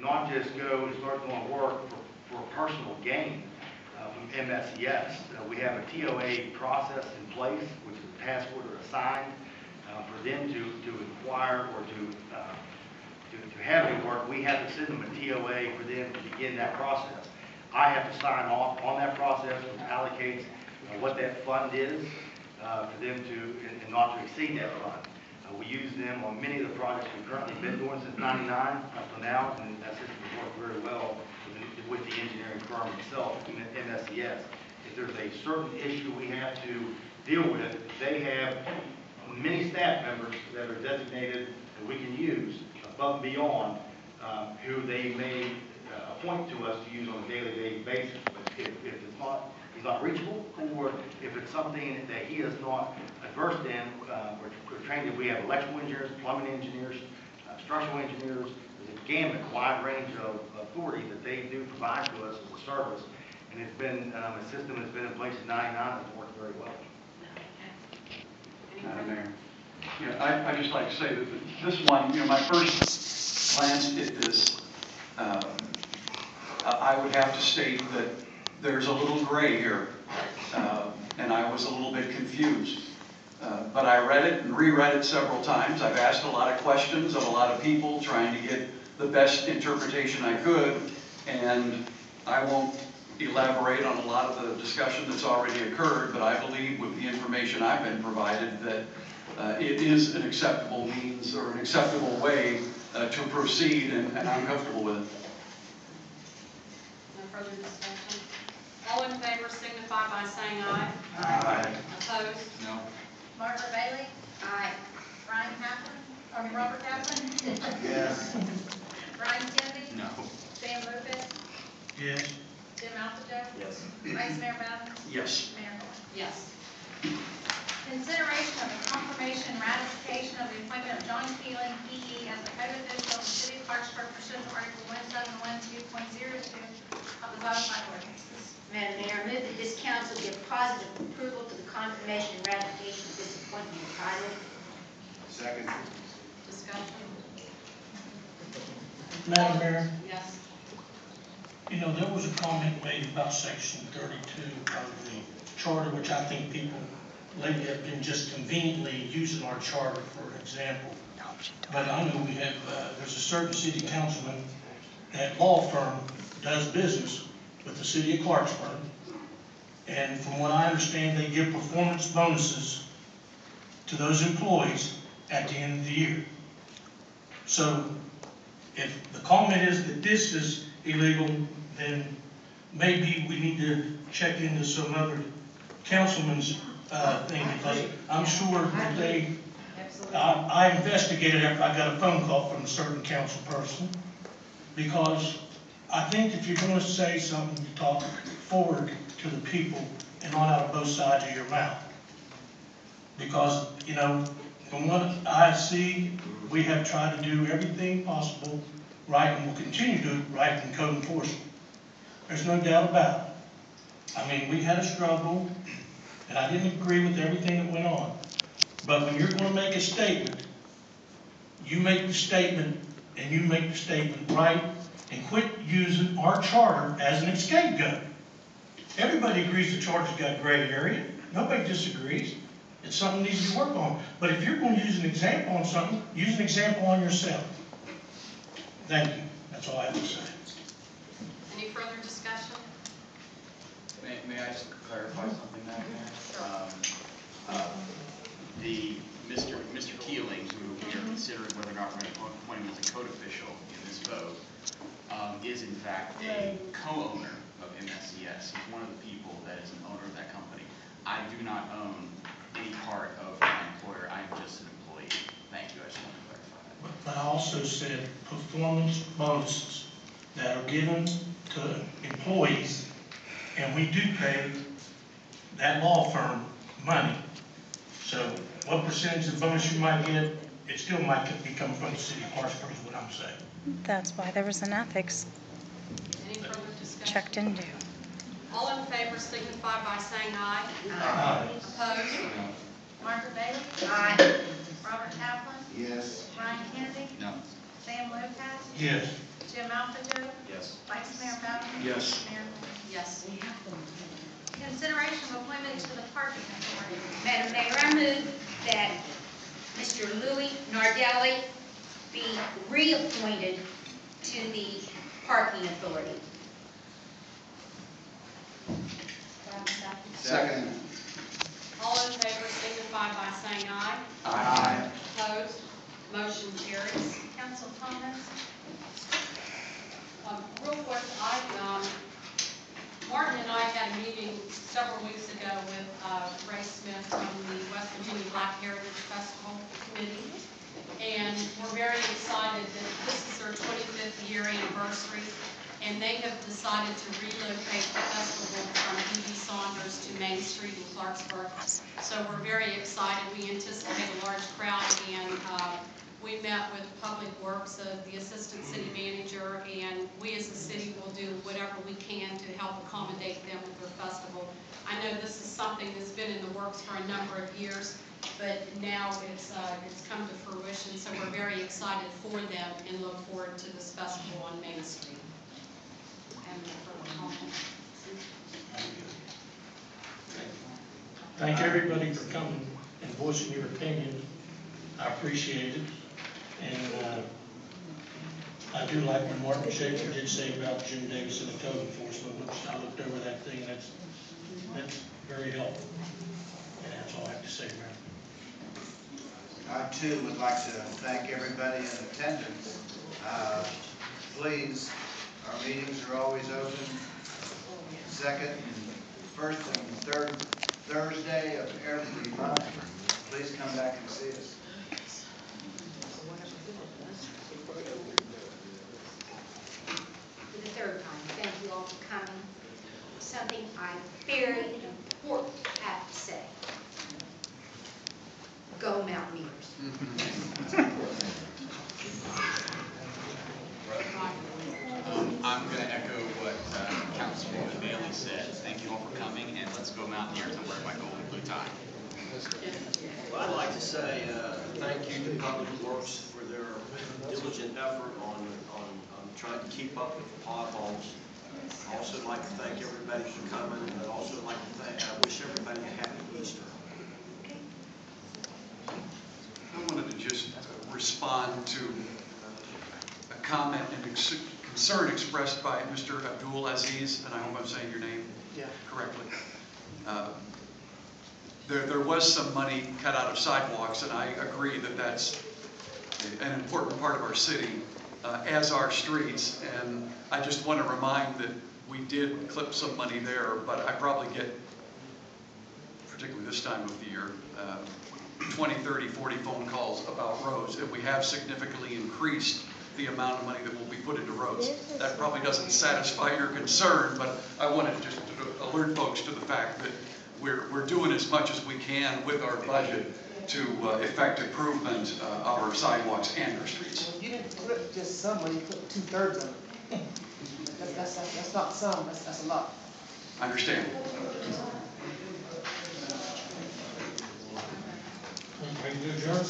not just go and start doing work for personal gain from MSCS. We have a TOA process in place, which is a task order assigned for them to inquire or to have any work. We have to send them a TOA for them to begin that process. I have to sign off on that process, which allocates what that fund is for them to, and not to exceed that fund. We use them on many of the projects we've currently been doing since '99 up to now, and that system has worked very well with the engineering firm itself, MSCS. If there's a certain issue we have to deal with, they have many staff members that are designated that we can use above and beyond who they may appoint to us to use on a daily basis. But if it's not, he's not reachable, or if it's something that he is not versed in, we're trained that we have electrical engineers, plumbing engineers, structural engineers. There's a gamut, wide range of authority that they do provide to us as a service. And it's been a system that's been in place in '99 that's worked very well. Madam Mayor. Yeah, I'd just like to say that this one, my first glance at this, I would have to state that there's a little gray here, and I was a little bit confused. But I read it and reread it several times. I've asked a lot of questions of a lot of people trying to get the best interpretation I could, and I won't elaborate on a lot of the discussion that's already occurred, but I believe with the information I've been provided that it is an acceptable means or an acceptable way to proceed, and I'm comfortable with it. No further discussion. All in favor signify by saying aye. Aye. Opposed? No. Margaret Bailey? Aye. Robert Kaplan? Yes. Brian Kennedy? No. Sam Lucas? Yes. Jim Alphajoe? Yes. Vice Mayor Bowden? Yes. Mayor Norton? Yes. Consideration of the confirmation and ratification of the appointment of John Keelan, PE, as the code official of the City of Clarksburg pursuant to Article 1712.02 of the Codified Ordinances. Madam Mayor, I move that this council give positive approval to the confirmation and ratification of this appointment of title. Second. Discussion. Madam Mayor, Yes. there was a comment made about section 32 of the charter, which I think people lately have been just conveniently using our charter for an example. But I know we have, there's a certain city councilman, that law firm does business with the city of Clarksburg. And from what I understand, they give performance bonuses to those employees at the end of the year. So if the comment is that this is illegal, then maybe we need to check into some other councilman's thing, because I'm sure that they, I investigated after I got a phone call from a certain council person, because I think if you're going to say something, you talk forward to the people and not out of both sides of your mouth. Because, from what I see, we have tried to do everything possible right, and will continue to do it right in code enforcement. There's no doubt about it. I mean, we had a struggle, and I didn't agree with everything that went on. But when you're going to make a statement, you make the statement, and you make the statement right, and quit using our charter as an scapegoat. Everybody agrees the charter's got gray area. Nobody disagrees. It's something that needs to be worked on. But if you're going to use an example on something, use an example on yourself. Thank you. That's all I have to say. Any further discussion? May I just clarify something, Madam Mayor? Mr. Keeling, who we are considering whether or not we're going to appoint him as a code official in this vote, is in fact a co-owner of MSCS. He's one of the people that is an owner of that company. I do not own any part of my employer. I am just an employee. Thank you. I just want to clarify that. But I also said performance bonuses that are given to employees, and we do pay that law firm money. So what percentage of bonus you might get, it still might be coming from the city of Clarksburg is what I'm saying. That's why there was an ethics Any further discussion? checked into. All in favor signify by saying aye. Aye. Opposed? Margaret Bailey? Aye. Robert Kaplan? Yes. Brian Kennedy? No. Sam Lucas? Yes. Jim Alphajo, Yes. Vice Mayor Bowden. Yes. Mayor Quinn. Yes. Consideration of appointment to the Parking Authority. Madam Mayor, I move that Mr. Louis Nardelli be reappointed to the Parking Authority. Second. All in favor signify by saying aye. Aye. Opposed? Motion carries. Council comments. Real quick, Martin and I had a meeting several weeks ago with Ray Smith from the West Virginia Black Heritage Festival Committee. And we're very excited that this is their 25th year anniversary. And they have decided to relocate the festival from E.B. Saunders to Main Street in Clarksburg. So we're very excited. We anticipate a large crowd, and we met with Public Works, the Assistant City Manager, and we as a city will do whatever we can to help accommodate them with their festival. I know this is something that's been in the works for a number of years, but now it's come to fruition, so we're very excited for them and look forward to this festival on Main Street. And for the comment. Thank everybody for coming and voicing your opinion. I appreciate it. And I do like what Martin Schaefer did say about Jim Davis and the code enforcement. I looked over that thing, that's very helpful. And that's all I have to say, Mayor. I too would like to thank everybody in attendance. Please, our meetings are always open second and first and third Thursday of every month. Please come back and see us. For the third time, thank you all for coming. Something I very important have to say. Go Mountaineers. I'm going to echo what Councilwoman Bailey said. Thank you all for coming, and let's go Mountaineers. I'm wearing my gold and blue tie. Well, I'd like to say thank you to Public Works for their diligent effort on trying to keep up with the potholes. I'd also like to thank everybody for coming, and I'd also like to wish everybody a happy Easter. I wanted to just respond to a comment and concern expressed by Mr. Abdul Aziz, and I hope I'm saying your name correctly. There was some money cut out of sidewalks, and I agree that that's an important part of our city, as are streets. And I just want to remind that we did clip some money there, but I probably get, particularly this time of the year, 20, 30, 40 phone calls about roads, and we have significantly increased the amount of money that will be put into roads. That probably doesn't satisfy your concern, but I wanted just to alert folks to the fact that we're doing as much as we can with our budget to effect improvement of our sidewalks and our streets. Well, you didn't clip just some, but you clipped 2/3 of it. That's not some, that's a lot. I understand. Ready to adjourn?